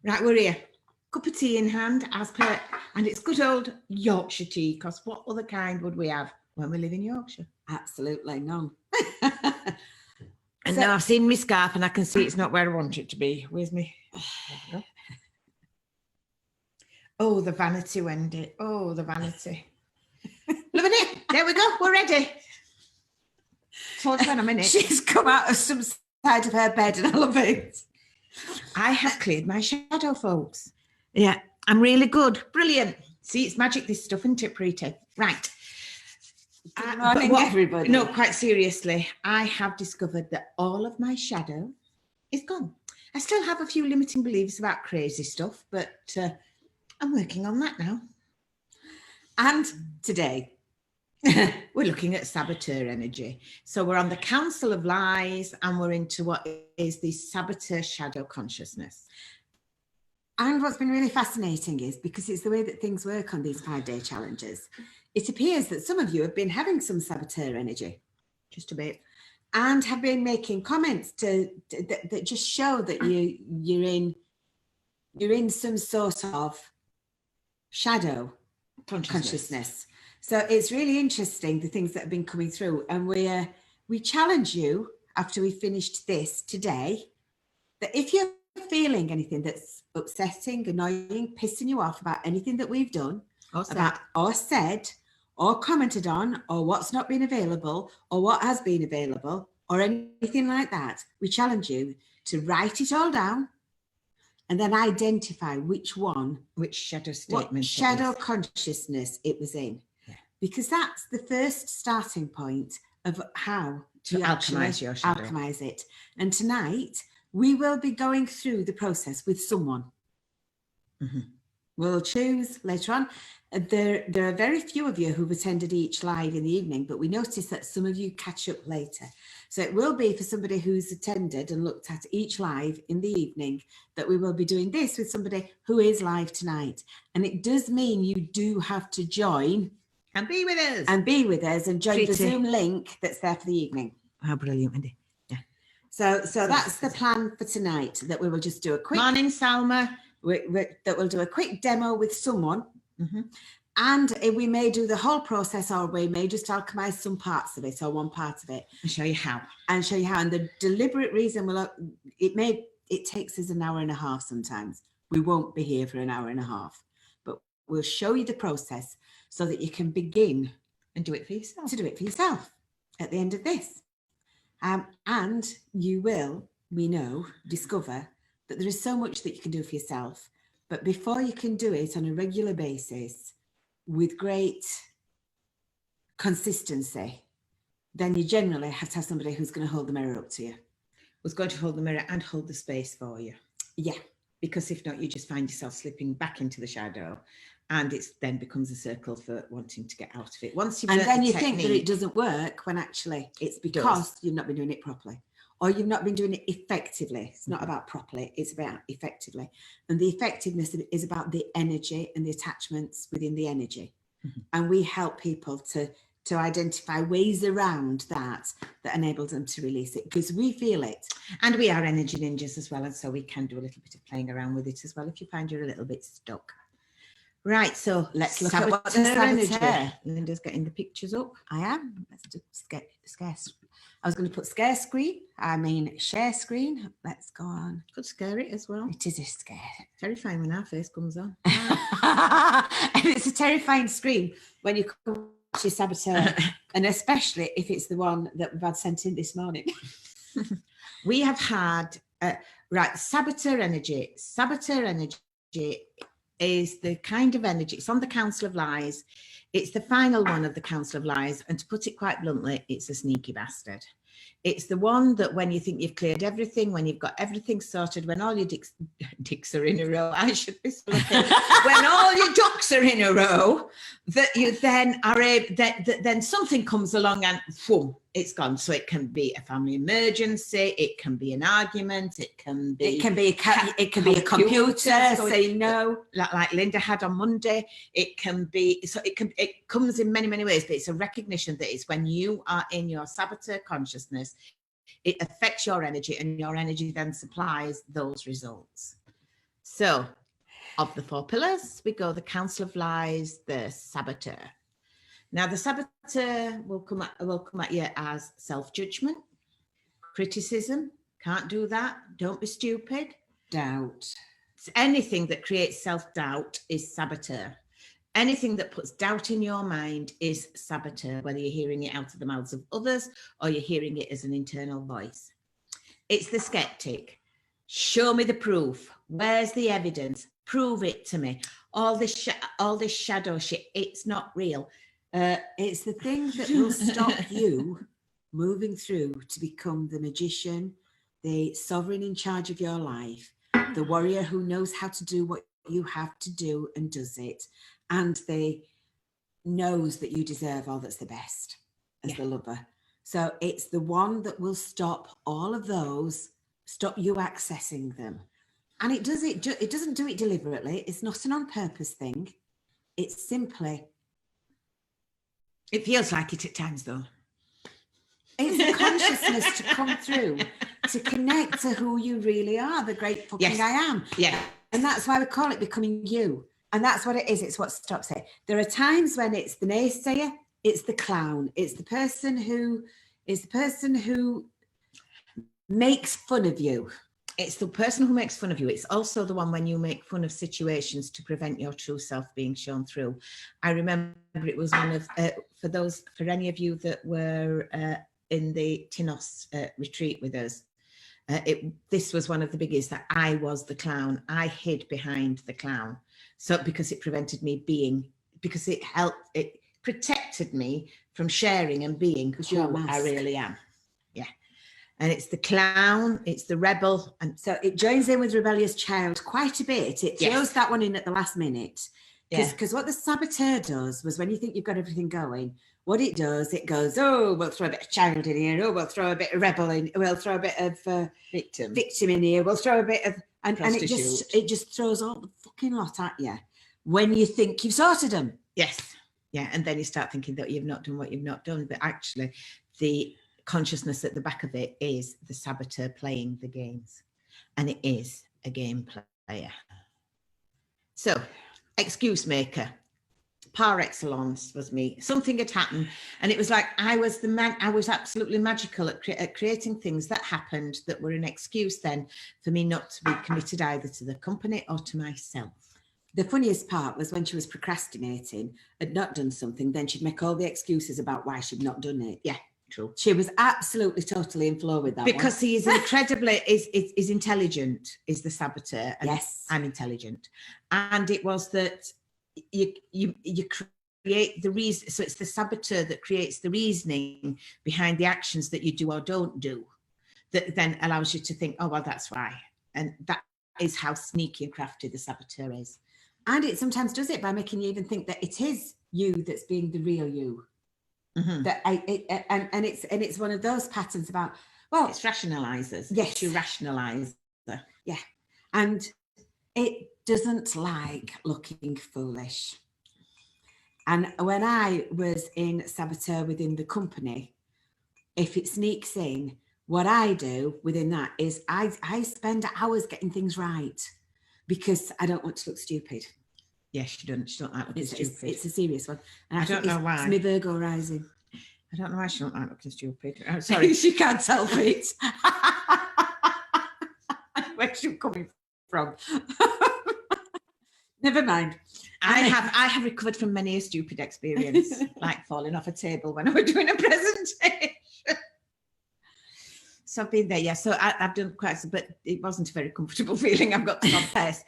Right, we're here. Cup of tea in hand, as per, and it's good old Yorkshire tea, because what other kind would we have when we live in Yorkshire? Absolutely none. And now I've seen my scarf and I can see it's not where I want it to be. Where's me? Oh, the vanity, Wendy. Oh, the vanity. Loving it. There we go. We're ready. Hold on a minute. She's come out of some side of her bed and I love it. I have cleared my shadow, folks. Yeah, I'm really good. Brilliant. See, it's magic, this stuff, isn't it, pretty? Right. Good morning, everybody. No, quite seriously, I have discovered that all of my shadow is gone. I still have a few limiting beliefs about crazy stuff, but I'm working on that now. And today, we're looking at saboteur energy. So we're on the Council of Lies and we're into what is the saboteur shadow consciousness. And what's been really fascinating is, because it's the way that things work on these 5-day challenges, it appears that some of you have been having some saboteur energy, just a bit, and have been making comments that just show that you're in some sort of shadow consciousness. So it's really interesting, the things that have been coming through, and we challenge you after we finished this today, that if you're feeling anything that's upsetting, annoying, pissing you off about anything that we've done, or said, or commented on, or what's not been available, or what has been available, or anything like that, we challenge you to write it all down and then identify which shadow statement, what shadow consciousness it was in. Yeah. Because that's the first starting point of how to alchemize your shadow. Alchemize it. And tonight, we will be going through the process with someone. Mm-hmm. We'll choose later on. There are very few of you who've attended each live in the evening, but we notice that some of you catch up later. So it will be for somebody who's attended and looked at each live in the evening that we will be doing this with somebody who is live tonight. And it does mean you do have to join. And be with us. And join the Zoom link that's there for the evening. How brilliant, Wendy. So that's the plan for tonight, that we will just do a quick... Morning, Salma. That we'll do a quick demo with someone. Mm-hmm. And we may do the whole process, or we may just alchemize some parts of it or one part of it. And show you how. And the deliberate reason, it takes us an hour and a half sometimes. We won't be here for an hour and a half. But we'll show you the process so that you can begin and do it for yourself. To do it for yourself at the end of this. And you will, we know, discover that there is so much that you can do for yourself. But before you can do it on a regular basis with great consistency, then you generally have to have somebody who's going to hold the mirror up to you. Who's going to hold the mirror and hold the space for you. Yeah. Because if not, you just find yourself slipping back into the shadow, and it then becomes a circle for wanting to get out of it. Once you've and then you think that it doesn't work, when actually it's because you've not been doing it properly, or you've not been doing it effectively. It's not about properly, it's about effectively. And the effectiveness is about the energy and the attachments within the energy. Mm-hmm. And we help people to identify ways around that enable them to release it, because we feel it. And we are energy ninjas as well, and so we can do a little bit of playing around with it as well if you find you're a little bit stuck. Right, so let's look at what the energy. Linda's getting the pictures up. I am. Let's do scarce. I was going to put share screen. Let's go on. Could scare it as well. It is a scare. Terrifying when our face comes on. And it's a terrifying screen when you come to your saboteur, and especially if it's the one that we've had sent in this morning. We have had saboteur energy. Saboteur energy is the kind of energy, it's on the Council of Lies. It's the final one of the Council of Lies. And to put it quite bluntly, it's a sneaky bastard. It's the one that when you think you've cleared everything, when you've got everything sorted, when all your dicks are in a row, I should be looking, when all your ducks are in a row, that you then are able, then something comes along and boom, it's gone. So it can be a family emergency, it can be an argument, it can be a computer saying no, like Linda had on Monday. It comes in many ways, but it's a recognition that it's when you are in your saboteur consciousness, it affects your energy, and your energy then supplies those results. So, of the 4 pillars, we go the Council of Lies, the saboteur. Now, the saboteur will come at you as self-judgment, criticism, can't do that, don't be stupid. Doubt. Anything that creates self-doubt is saboteur. Anything that puts doubt in your mind is saboteur, whether you're hearing it out of the mouths of others or you're hearing it as an internal voice. It's the skeptic. Show me the proof. Where's the evidence? Prove it to me. All this shadow shit, it's not real. It's the thing that will stop you moving through to become the magician, the sovereign in charge of your life, the warrior who knows how to do what you have to do and does it, and they knows that you deserve all that's the best as the lover. So it's the one that will stop all of those, stop you accessing them. And it doesn't do it deliberately. It's not an on-purpose thing. It's simply... It feels like it at times, though. It's a consciousness to come through, to connect to who you really are, the great fucking I am. Yeah. And that's why we call it becoming you. And that's what it is. It's what stops it. There are times when it's the naysayer, it's the clown, it's the person who makes fun of you. It's the person who makes fun of you. It's also the one when you make fun of situations to prevent your true self being shown through. I remember it was one of, for any of you that were in the Tinos retreat with us, this was one of the biggies, that I was the clown. I hid behind the clown. So because it prevented me being, because it protected me from sharing and being who I really am. Yeah. And it's the clown, it's the rebel. And so it joins in with rebellious child quite a bit. It throws that one in at the last minute. Because what the saboteur does was, when you think you've got everything going, what it does, it goes, oh, we'll throw a bit of child in here. Oh, we'll throw a bit of rebel in. We'll throw a bit of victim in here. We'll throw a bit of... And it just throws all the fucking lot at you when you think you've sorted them. Yes. Yeah. And then you start thinking that you've not done what you've not done. But actually, the consciousness at the back of it is the saboteur playing the games. And it is a game player. So, excuse maker. Par excellence was me. Something had happened, and it was like I was the man. I was absolutely magical at creating things that happened that were an excuse then for me not to be committed either to the company or to myself. The funniest part was when she was procrastinating, had not done something, then she'd make all the excuses about why she'd not done it. Yeah, true. She was absolutely totally in flow with that because he is incredibly is intelligent. Is the saboteur? And yes, I'm intelligent, and it was that. You create the reason, so it's the saboteur that creates the reasoning behind the actions that you do or don't do, that then allows you to think, oh well, that's why. And that is how sneaky and crafty the saboteur is. And it sometimes does it by making you even think that it is you that's being the real you. Mm-hmm. And it's one of those patterns about, well, it's rationalizers. Yes, you rationalize. Yeah, and it doesn't like looking foolish. And when I was in saboteur within the company, if it sneaks in, what I do within that is I spend hours getting things right because I don't want to look stupid. Yes, she don't like looking stupid. It's a serious one. And I don't know why. It's my Virgo rising. I don't know why she don't like looking stupid. I'm sorry. She can't help it. Where's she coming from? Never mind. I have recovered from many a stupid experience, like falling off a table when I was doing a presentation. So I've been there, yeah. So I've done quite, but it wasn't a very comfortable feeling, I've got to confess.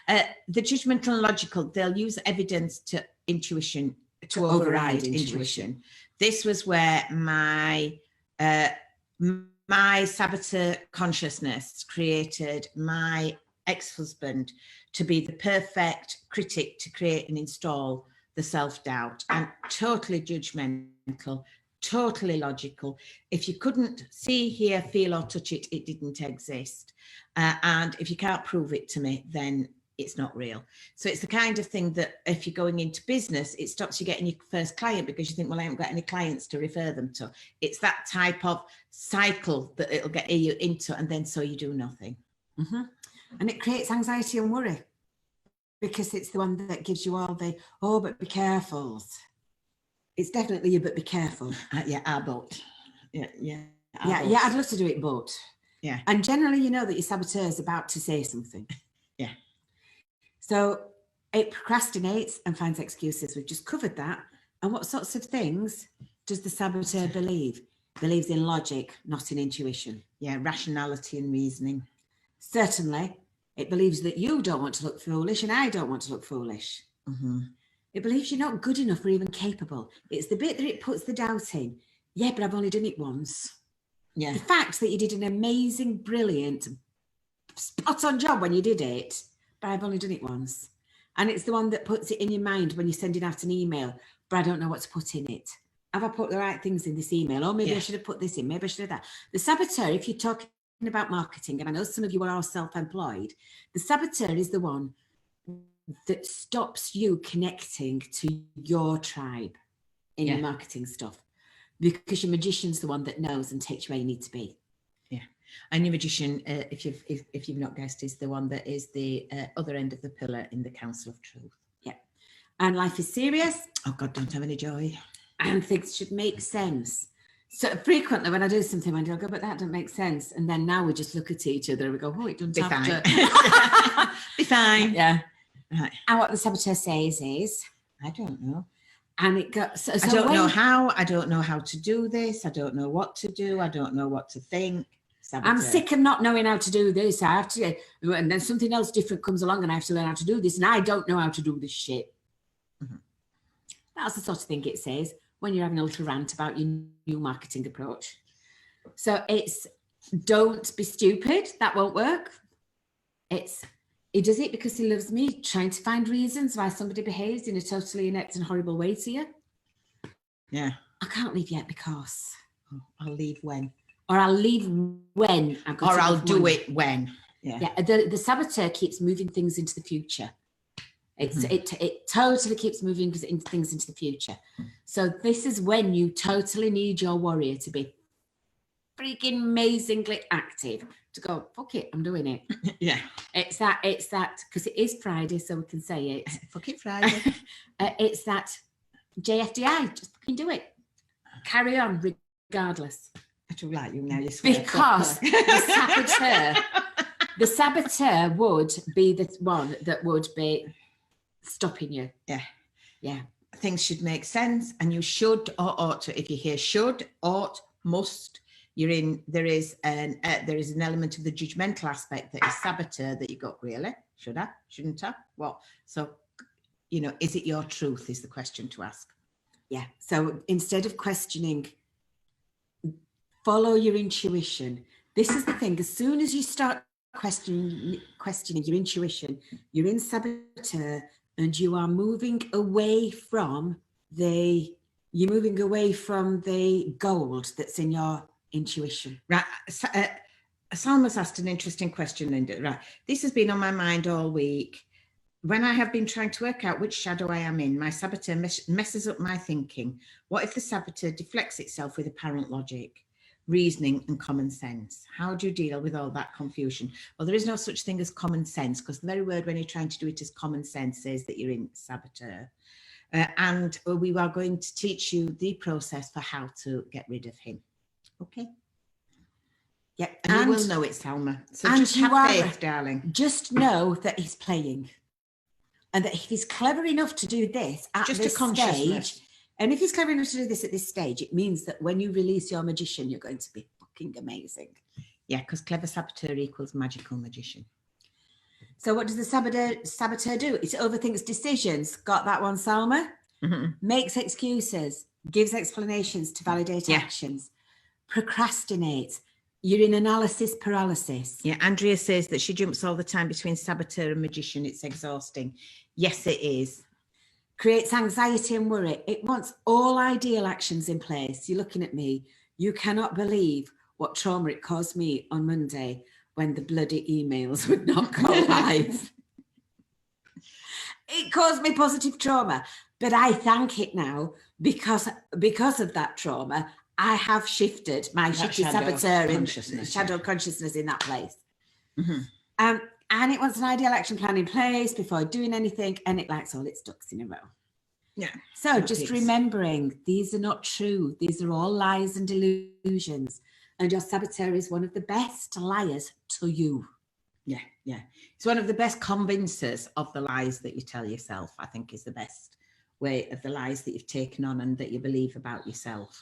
The judgmental and logical, they'll use evidence to intuition, to override intuition. This was where my saboteur consciousness created my ex-husband to be the perfect critic to create and install the self-doubt, and totally judgmental, totally logical. If you couldn't see, hear, feel or touch it, it didn't exist. And if you can't prove it to me, then it's not real. So it's the kind of thing that if you're going into business, it stops you getting your first client because you think, well, I haven't got any clients to refer them to. It's that type of cycle that it'll get you into, and then so you do nothing. Mm-hmm. And it creates anxiety and worry because it's the one that gives you all the, oh, but be careful. It's definitely you, but be careful. But. Yeah, I'd love to do it, but. Yeah. And generally, you know that your saboteur is about to say something. Yeah. So it procrastinates and finds excuses. We've just covered that. And what sorts of things does the saboteur believe? Believes in logic, not in intuition. Yeah, rationality and reasoning. Certainly, it believes that you don't want to look foolish and I don't want to look foolish. Mm-hmm. It believes you're not good enough or even capable. It's the bit that it puts the doubt in. Yeah, but I've only done it once. Yeah. The fact that you did an amazing, brilliant, spot-on job when you did it, but I've only done it once. And it's the one that puts it in your mind when you're sending out an email, but I don't know what to put in it. Have I put the right things in this email? Or maybe I should have put this in. Maybe I should have that. The saboteur, if you're talking about marketing, and I know some of you are all self-employed, the saboteur is the one that stops you connecting to your tribe in your marketing stuff, because your magician's the one that knows and takes you where you need to be. Yeah. And your magician, if you've not guessed, is the one that is the other end of the pillar in the Council of Truth. Yeah. And life is serious. Oh God, don't have any joy. And things should make sense. So frequently when I do something, I go, but that doesn't make sense. And then now we just look at each other and we go, oh, it doesn't have to. Be fine. Yeah. Right. And what the saboteur says is, I don't know. And it goes, so I don't know how. I don't know how to do this. I don't know what to do. I don't know what to think. Saboteur. I'm sick of not knowing how to do this. I have to, and then something else different comes along and I have to learn how to do this. And I don't know how to do this shit. Mm-hmm. That's the sort of thing it says when you're having a little rant about your new marketing approach. So it's, don't be stupid. That won't work. He does it because he loves me, trying to find reasons why somebody behaves in a totally inept and horrible way to you. Yeah. I can't leave yet because. I'll leave when. Or I'll leave when. Or I'll do it when. Yeah. The saboteur keeps moving things into the future. It totally keeps moving things into the future. So this is when you totally need your warrior to be freaking amazingly active, to go, fuck it, I'm doing it. Yeah. It's that, because it is Friday, so we can say it. Fuck it, Friday. It's that JFDI, just fucking do it. Carry on, regardless. I do like you now, you swear. Because the saboteur would be the one that would be stopping you. Yeah. Yeah. Things should make sense, and you should or ought to. If you hear should, ought, must, there is an element of the judgmental aspect that is saboteur that you go, really? Should I? Shouldn't I? What? So, is it your truth is the question to ask. Yeah. So instead of questioning, follow your intuition. This is the thing. As soon as you start questioning your intuition, you're in saboteur and you are moving away from the gold that's in your intuition. Right. Salma's asked an interesting question, Linda. Right. This has been on my mind all week. When I have been trying to work out which shadow I am in, my saboteur messes up my thinking. What if the saboteur deflects itself with apparent logic, reasoning and common sense? How do you deal with all that confusion? Well, there is no such thing as common sense, because the very word when you're trying to do it as common sense says that you're in saboteur. And we are going to teach you the process for how to get rid of him. Okay. Yeah, and you will know it, Salma. So just have faith, darling. Just know that he's playing. And that if he's clever enough to do this at this stage, and if he's clever enough to do this at this stage, it means that when you release your magician, you're going to be fucking amazing. Yeah, because clever saboteur equals magical magician. So what does the saboteur do? It overthinks decisions. Got that one, Salma? Mm-hmm. Makes excuses, gives explanations to validate actions, procrastinates. You're in analysis paralysis. Yeah, Andrea says that she jumps all the time between saboteur and magician. It's exhausting. Yes, it is. Creates anxiety and worry. It wants all ideal actions in place. You're looking at me. You cannot believe what trauma it caused me on Monday when the bloody emails would not go live. It caused me positive trauma, but I thank it now because of that trauma. I have shifted my shitty saboteur and shadow consciousness in that place. Mm-hmm. And it wants an ideal action plan in place before doing anything, and it likes all its ducks in a row. Yeah. So just remembering, these are not true. These are all lies and delusions. And your saboteur is one of the best liars to you. Yeah, yeah. It's one of the best convincers of the lies that you tell yourself, I think, is the best way of the lies that you've taken on and that you believe about yourself,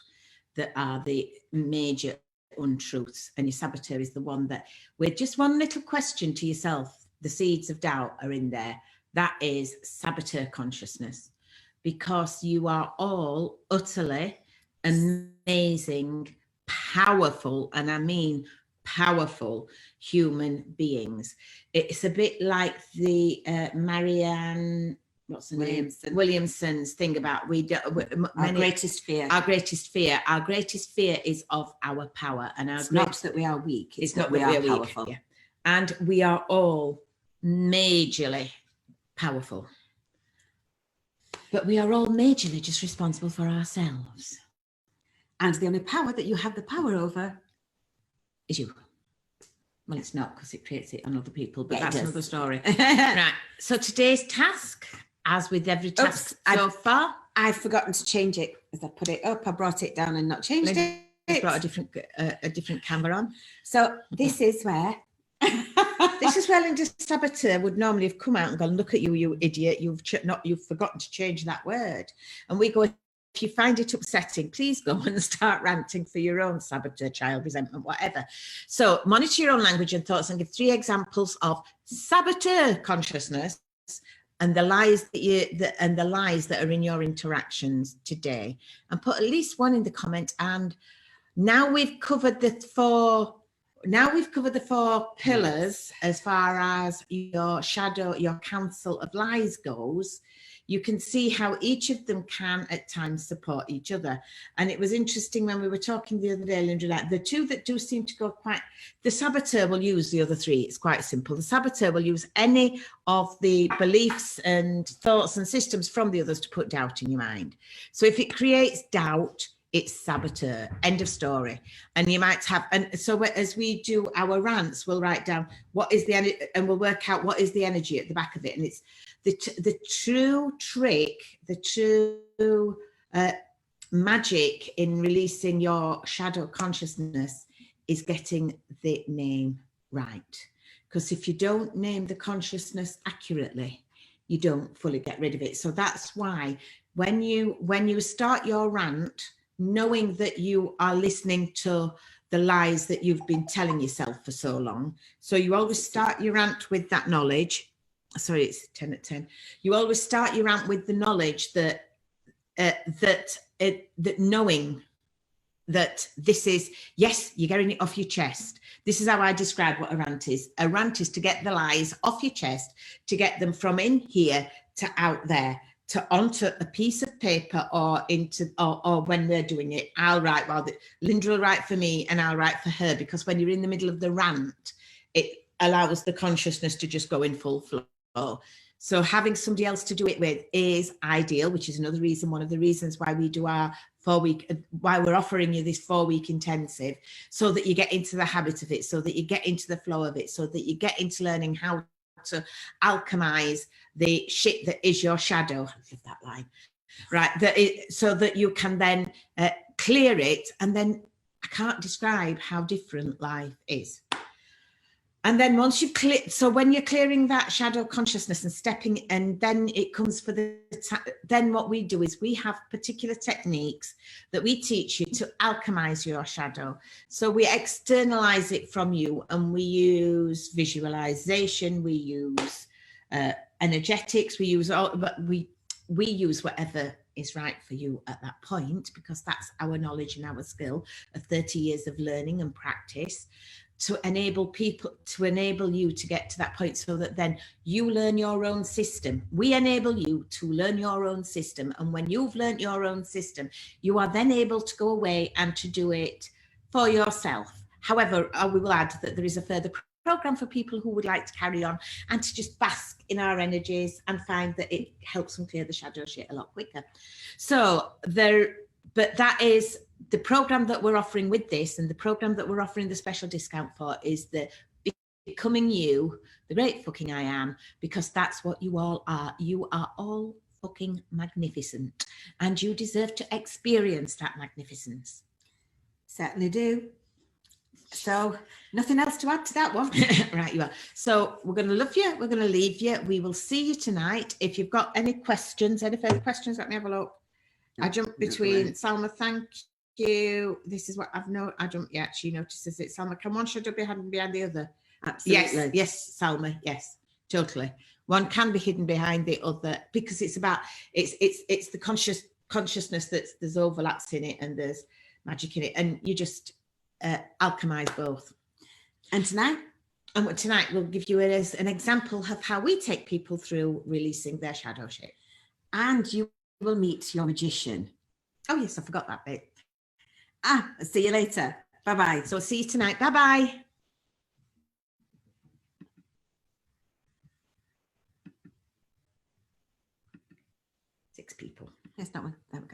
that are the major untruths. And your saboteur is the one that, with just one little question to yourself, the seeds of doubt are in there. That is saboteur consciousness, because you are all utterly amazing, powerful, and I mean powerful human beings. It's a bit like the Marianne, what's her name? Williamson's thing about our greatest fear. Our greatest fear. Our greatest fear is of our power, and it's not that we are weak. It's not that we are powerful. Yeah. And we are all majorly powerful, but we are all majorly just responsible for ourselves. And the only power that you have the power over is you. Well, it's not, because it creates it on other people, but that's another story. Right. So today's task, as with every task so far, I've forgotten to change it as I put it up. I brought it down and not changed it. I brought a different camera on. So this is where Linda Saboteur would normally have come out and gone, look at you, you idiot, you've forgotten to change that word. And we go, if you find it upsetting, please go and start ranting for your own saboteur, child, resentment, whatever. So monitor your own language and thoughts and give 3 examples of saboteur consciousness and the lies that are in your interactions today. And put at least one in the comment. And now we've covered the 4 pillars as far as your shadow, your council of lies goes. You can see how each of them can at times support each other. And it was interesting when we were talking the other day, Linda, like the 2 that do seem to go quite, the saboteur will use the other 3. It's quite simple. The saboteur will use any of the beliefs and thoughts and systems from the others to put doubt in your mind. So if it creates doubt, it's saboteur, end of story. And you might have, and so as we do our rants, we'll write down what is the energy, and we'll work out what is the energy at the back of it. And it's the true trick, the true magic in releasing your shadow consciousness is getting the name right. Because if you don't name the consciousness accurately, you don't fully get rid of it. So that's why when you start your rant, knowing that you are listening to the lies that you've been telling yourself for so long. So you always start your rant with that knowledge. Sorry, it's 10 at 10. You always start your rant with the knowledge that knowing that this is, yes, you're getting it off your chest. This is how I describe what a rant is. A rant is to get the lies off your chest, to get them from in here to out there, to onto a piece of paper or into, or when we're doing it, I'll write, Linda will write for me and I'll write for her, because when you're in the middle of the rant, it allows the consciousness to just go in full flow. So having somebody else to do it with is ideal, which is another reason, one of the reasons why we do our 4-week, why we're offering you this 4-week intensive, so that you get into the habit of it, so that you get into the flow of it, so that you get into learning how to alchemize the shit that is your shadow. I love that line. Right, so that you can then clear it, and then I can't describe how different life is. And then once you've cleared, so when you're clearing that shadow consciousness and stepping, and then it comes for then what we do is we have particular techniques that we teach you to alchemize your shadow. So we externalize it from you, and we use visualization, we use energetics, we use all, but we use whatever is right for you at that point, because that's our knowledge and our skill of 30 years of learning and practice, to enable you to get to that point, so that then you learn your own system. We enable you to learn your own system. And when you've learned your own system, you are then able to go away and to do it for yourself. However, we will add that there is a further program for people who would like to carry on and to just bask in our energies and find that it helps them clear the shadow shit a lot quicker. So but that is the program that we're offering with this, and the program that we're offering the special discount for is the becoming you, the great fucking I am, because that's what you all are. You are all fucking magnificent, and you deserve to experience that magnificence. Certainly do. So nothing else to add to that one. Right, you are. So we're going to love you. We're going to leave you. We will see you tonight. If you've got any questions, any further questions, let me have a look. I jumped between Salma. Thank you. This is what I've known. I jumped. Yeah, she notices it. Salma, can one shadow be hidden behind the other? Absolutely. Yes, Salma. Yes, totally. One can be hidden behind the other because it's about it's the consciousness that's there's overlaps in it and there's magic in it, and you just alchemize both. And tonight we'll give you as an example of how we take people through releasing their shadow shape. And you will meet your magician. Oh yes, I forgot that bit. I'll see you later. Bye-bye. So I'll see you tonight. Bye-bye. Six people. Yes, that one. There we go.